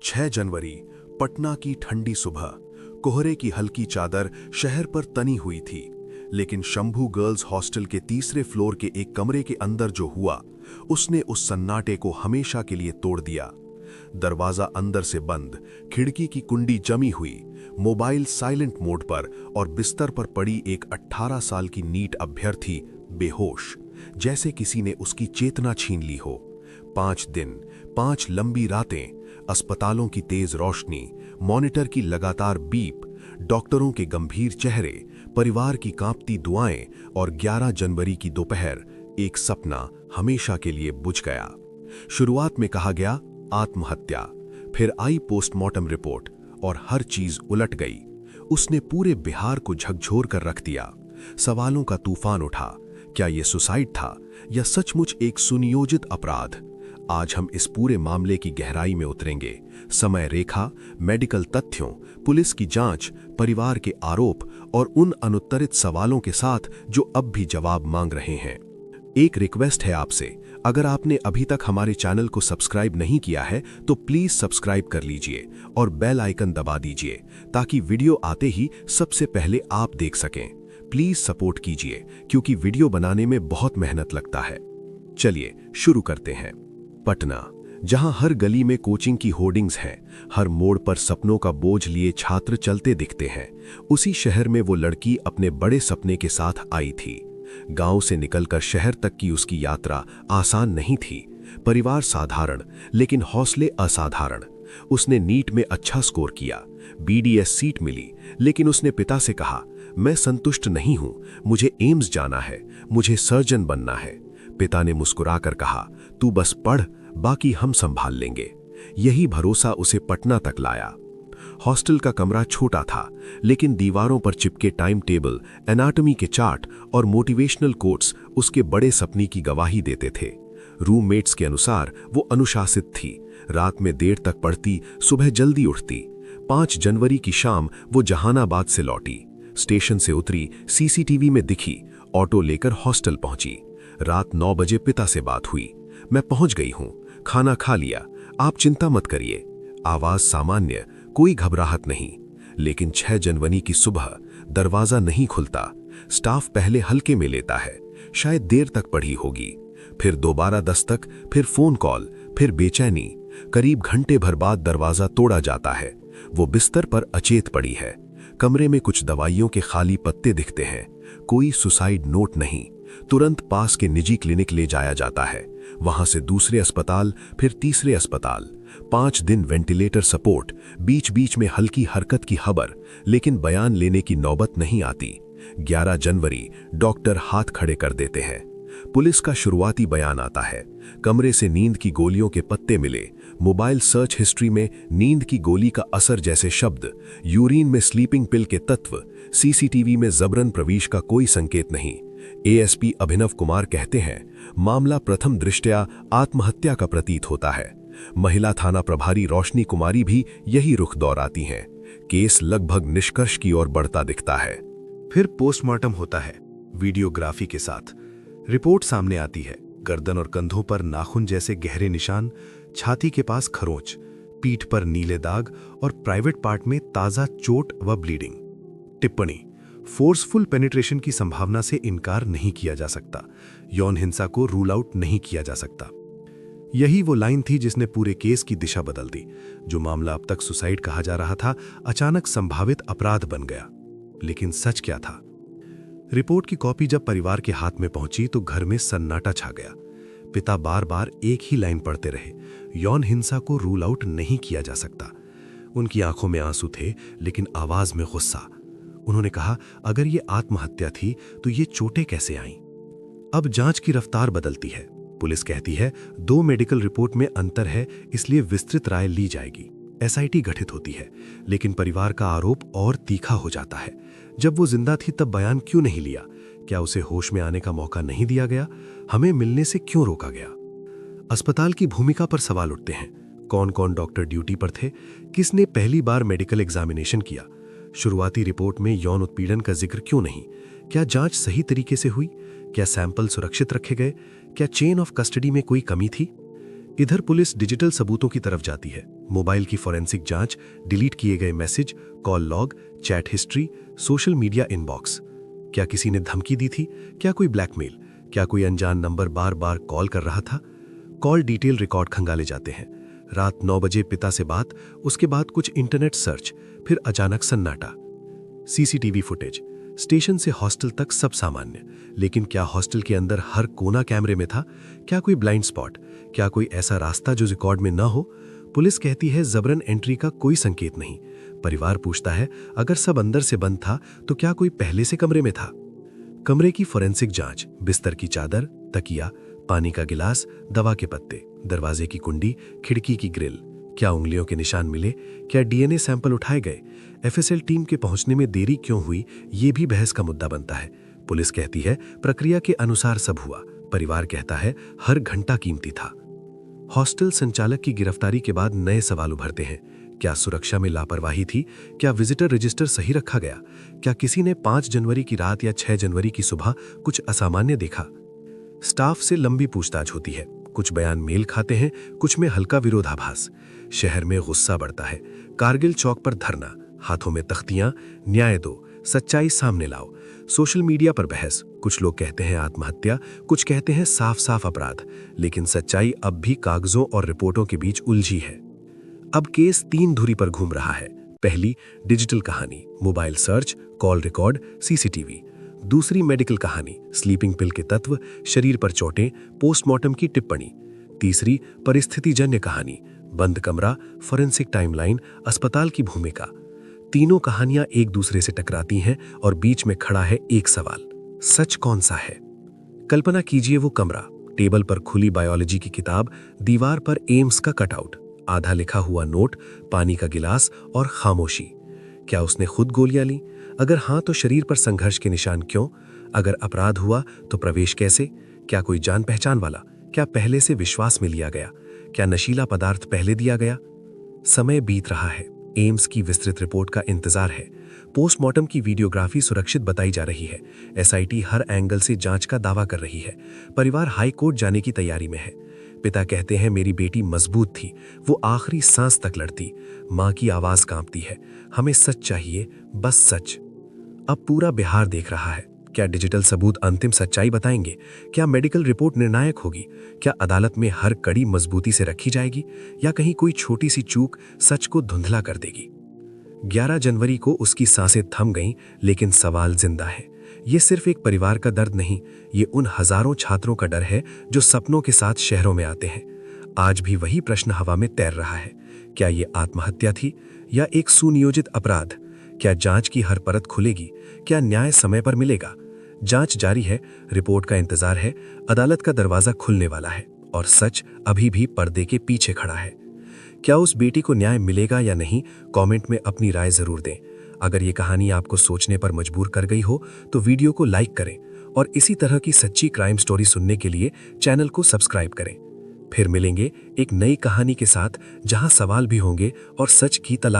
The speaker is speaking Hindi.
6 जनवरी, पटना की ठंडी सुबह। कोहरे की हल्की चादर शहर पर तनी हुई थी, लेकिन शंभू गर्ल्स हॉस्टल के तीसरे फ्लोर के एक कमरे के अंदर जो हुआ, उसने उस सन्नाटे को हमेशा के लिए तोड़ दिया। दरवाजा अंदर से बंद, खिड़की की कुंडी जमी हुई, मोबाइल साइलेंट मोड पर और बिस्तर पर पड़ी एक 18 साल की नीट अभ्यर्थी बेहोश, जैसे किसी ने उसकी चेतना छीन ली हो। 5 दिन, 5 लंबी रातें, अस्पतालों की तेज रोशनी, मॉनिटर की लगातार बीप, डॉक्टरों के गंभीर चेहरे, परिवार की कांपती दुआएं और 11 जनवरी की दोपहर, एक सपना हमेशा के लिए बुझ गया। शुरुआत में कहा गया आत्महत्या, फिर आई पोस्टमार्टम रिपोर्ट और हर चीज उलट गई। उसने पूरे बिहार को झकझोर कर रख दिया। सवालों का तूफान उठा। क्या यह सुसाइड था या सचमुच एक सुनियोजित अपराध? आज हम इस पूरे मामले की गहराई में उतरेंगे। समय रेखा, मेडिकल तथ्यों, पुलिस की जांच, परिवार के आरोप और उन अनुत्तरित सवालों के साथ जो अब भी जवाब मांग रहे हैं। एक रिक्वेस्ट है आपसे, अगर आपने अभी तक हमारे चैनल को सब्सक्राइब नहीं किया है तो प्लीज सब्सक्राइब कर लीजिए और बेल आइकन दबा दीजिए ताकि वीडियो आते ही सबसे पहले आप देख सकें। प्लीज सपोर्ट कीजिए क्योंकि वीडियो बनाने में बहुत मेहनत लगता है। चलिए शुरू करते हैं। पटना, जहां हर गली में कोचिंग की होर्डिंग्स हैं, हर मोड़ पर सपनों का बोझ लिए छात्र चलते दिखते हैं, उसी शहर में वो लड़की अपने बड़े सपने के साथ आई थी। गांव से निकलकर शहर तक की उसकी यात्रा आसान नहीं थी। परिवार साधारण, लेकिन हौसले असाधारण। उसने नीट में अच्छा स्कोर किया, बीडीएस सीट मिली, लेकिन उसने पिता से कहा, मैं संतुष्ट नहीं हूं, मुझे एम्स जाना है, मुझे सर्जन बनना है। पिता ने मुस्कुराकर कहा, तू बस पढ़, बाकी हम संभाल लेंगे। यही भरोसा उसे पटना तक लाया। हॉस्टल का कमरा छोटा था, लेकिन दीवारों पर चिपके टाइम टेबल, एनाटॉमी के चार्ट और मोटिवेशनल कोट्स उसके बड़े सपने की गवाही देते थे। रूममेट्स के अनुसार वो अनुशासित थी, रात में देर तक पढ़ती, सुबह जल्दी उठती। 5 जनवरी की शाम वो जहानाबाद से लौटी, स्टेशन से उतरी, सीसीटीवी में दिखी, ऑटो लेकर हॉस्टल पहुंची। रात 9 बजे पिता से बात हुई, मैं पहुंच गई हूं, खाना खा लिया, आप चिंता मत करिए। आवाज सामान्य, कोई घबराहट नहीं। लेकिन 6 जनवरी की सुबह दरवाजा नहीं खुलता। स्टाफ पहले हल्के में लेता है, शायद देर तक पढ़ी होगी। फिर दोबारा दस्तक, फिर फोन कॉल, फिर बेचैनी। करीब घंटे भर बाद दरवाजा तोड़ा जाता है। वो बिस्तर पर अचेत पड़ी है। कमरे में कुछ दवाइयों के खाली पत्ते दिखते हैं, कोई सुसाइड नोट नहीं। तुरंत पास के निजी क्लिनिक ले जाया जाता है, वहां से दूसरे अस्पताल, फिर तीसरे अस्पताल। 5 दिन वेंटिलेटर सपोर्ट, बीच बीच में हल्की हरकत की खबर, लेकिन बयान लेने की नौबत नहीं आती। 11 जनवरी, डॉक्टर हाथ खड़े कर देते हैं। पुलिस का शुरुआती बयान आता है, कमरे से नींद की गोलियों के पत्ते मिले, मोबाइल सर्च हिस्ट्री में नींद की गोली का असर जैसे शब्द, यूरिन में स्लीपिंग पिल के तत्व, सीसीटीवी में जबरन प्रवेश का कोई संकेत नहीं। एएसपी अभिनव कुमार कहते हैं, मामला प्रथम दृष्टया आत्महत्या का प्रतीत होता है। महिला थाना प्रभारी रोशनी कुमारी भी यही रुख दोहराती हैं। केस लगभग निष्कर्ष की ओर बढ़ता दिखता है। फिर पोस्टमार्टम होता है, वीडियोग्राफी के साथ। रिपोर्ट सामने आती है, गर्दन और कंधों पर नाखून जैसे गहरे निशान, छाती के पास खरोंच, पीठ पर नीले दाग और प्राइवेट पार्ट में ताजा चोट व ब्लीडिंग। टिप्पणी, फोर्सफुल पेनिट्रेशन की संभावना से इनकार नहीं किया जा सकता, यौन हिंसा को रूल आउट नहीं किया जा सकता। यही वो लाइन थी जिसने पूरे केस की दिशा बदल दी। जो मामला अब तक सुसाइड कहा जा रहा था, अचानक संभावित अपराध बन गया। लेकिन सच क्या था? रिपोर्ट की कॉपी जब परिवार के हाथ में पहुंची तो घर में सन्नाटा छा गया। पिता बार बार एक ही लाइन पढ़ते रहे, यौन हिंसा को रूल आउट नहीं किया जा सकता। उनकी आंखों में आंसू थे, लेकिन आवाज में गुस्सा। उन्होंने कहा, अगर ये आत्महत्या थी तो ये चोटें कैसे आईं? अब जांच की रफ्तार बदलती है। पुलिस कहती है 2 मेडिकल रिपोर्ट में अंतर है, इसलिए विस्तृत राय ली जाएगी। एसआईटी गठित होती है, लेकिन परिवार का आरोप और तीखा हो जाता है। जब वो जिंदा थी तब बयान क्यों नहीं लिया? क्या उसे होश में आने का मौका नहीं दिया गया? हमें मिलने से क्यों रोका गया? अस्पताल की भूमिका पर सवाल उठते हैं। कौन कौन डॉक्टर ड्यूटी पर थे? किसने पहली बार मेडिकल एग्जामिनेशन किया? शुरुआती रिपोर्ट में यौन उत्पीड़न का जिक्र क्यों नहीं? क्या जांच सही तरीके से हुई? क्या सैंपल सुरक्षित रखे गए? क्या चेन ऑफ कस्टडी में कोई कमी थी? इधर पुलिस डिजिटल सबूतों की तरफ जाती है। मोबाइल की फॉरेंसिक जांच, डिलीट किए गए message, call log, chat history, social media inbox. क्या किसी ने धमकी दी थी? क्या कोई ब्लैकमेल? क्या कोई अनजान नंबर बार बार कॉल कर रहा था? कॉल डिटेल रिकॉर्ड खंगाले जाते हैं। रात 9 बजे पिता से बात, उसके बाद कुछ इंटरनेट सर्च, फिर अचानक सन्नाटा। सीसीटीवी फुटेज, स्टेशन से हॉस्टल तक सब सामान्य, लेकिन क्या हॉस्टल के अंदर हर कोना कैमरे में था? क्या कोई ब्लाइंड स्पॉट? क्या कोई ऐसा रास्ता जो रिकॉर्ड में न हो? पुलिस कहती है जबरन एंट्री का कोई संकेत नहीं। परिवार पूछता है अगर सब अंदर से बंद था तो क्या कोई पहले से कमरे में था? कमरे की फोरेंसिक जांच, बिस्तर की चादर, तकिया, पानी का गिलास, दवा के पत्ते, दरवाजे की कुंडी, खिड़की की ग्रिल। क्या उंगलियों के निशान मिले? क्या डीएनए सैंपल उठाए गए? एफएसएल टीम के पहुंचने में देरी क्यों हुई, ये भी बहस का मुद्दा बनता है। पुलिस कहती है प्रक्रिया के अनुसार सब हुआ। परिवार कहता है हर घंटा कीमती था। हॉस्टल संचालक की गिरफ्तारी के बाद नए सवाल उभरते हैं। क्या सुरक्षा में लापरवाही थी? क्या विजिटर रजिस्टर सही रखा गया? क्या किसी ने 5 जनवरी की रात या 6 जनवरी की सुबह कुछ असामान्य देखा? स्टाफ से लंबी पूछताछ होती है। कुछ बयान मेल खाते हैं, कुछ में हल्का विरोधाभास। शहर में गुस्सा बढ़ता है। कारगिल चौक पर धरना, हाथों में तख्तियां, न्याय दो, सच्चाई सामने लाओ। सोशल मीडिया पर बहस, कुछ लोग कहते हैं आत्महत्या, कुछ कहते हैं साफ साफ अपराध, लेकिन सच्चाई अब भी कागजों और रिपोर्टों के बीच उलझी है। अब केस 3 धुरी पर घूम रहा है। पहली डिजिटल कहानी, mobile search, call record, CCTV. दूसरी मेडिकल कहानी, स्लीपिंग पिल के तत्व, शरीर पर चोटें, पोस्टमार्टम की टिप्पणी। तीसरी परिस्थितिजन्य कहानी, बंद कमरा, फोरेंसिक टाइमलाइन, अस्पताल की भूमिका। तीनों कहानियां एक दूसरे से टकराती हैं और बीच में खड़ा है एक सवाल, सच कौन सा है? कल्पना कीजिए वो कमरा, टेबल पर खुली बायोलॉजी की किताब, दीवार पर एम्स का कटआउट, आधा लिखा हुआ नोट, पानी का गिलास और खामोशी। क्या उसने खुद गोलियां ली? अगर हां तो शरीर पर संघर्ष के निशान क्यों? अगर अपराध हुआ तो प्रवेश कैसे? क्या कोई जान पहचान वाला? क्या पहले से विश्वास में लिया गया? क्या नशीला पदार्थ पहले दिया गया? समय बीत रहा है। एम्स की विस्तृत रिपोर्ट का इंतजार है। पोस्टमार्टम की वीडियोग्राफी सुरक्षित बताई जा रही है। एसआईटी हर एंगल से जांच का दावा कर रही है। परिवार हाई कोर्ट जाने की तैयारी में है। पिता कहते हैं मेरी बेटी मजबूत थी, वो आखिरी सांस तक लड़ती। मां की आवाज कांपती है, हमें सच चाहिए, बस सच। अब पूरा बिहार देख रहा है। क्या डिजिटल सबूत अंतिम सच्चाई बताएंगे? क्या मेडिकल रिपोर्ट निर्णायक होगी? क्या अदालत में हर कड़ी मजबूती से रखी जाएगी, या कहीं कोई छोटी सी चूक सच को धुंधला कर देगी? 11 जनवरी को उसकी सांसें थम गईं, लेकिन सवाल जिंदा है। ये सिर्फ एक परिवार का दर्द नहीं, ये उन हजारों छात्रों का डर है जो सपनों के साथ शहरों में आते हैं। आज भी वही प्रश्न हवा में तैर रहा है। क्या ये आत्महत्या थी या एक सुनियोजित अपराध? क्या जांच की हर परत खुलेगी? क्या न्याय समय पर मिलेगा? जांच जारी है, रिपोर्ट का इंतजार है, अदालत का दरवाजा खुलने वाला है और सच अभी भी पर्दे के पीछे खड़ा है। क्या उस बेटी को न्याय मिलेगा या नहीं? कमेंट में अपनी राय जरूर दें। अगर ये कहानी आपको सोचने पर मजबूर कर गई हो तो वीडियो को लाइक करें और इसी तरह की सच्ची क्राइम स्टोरी सुनने के लिए चैनल को सब्सक्राइब करें। फिर मिलेंगे एक नई कहानी के साथ, जहां सवाल भी होंगे और सच की तलाश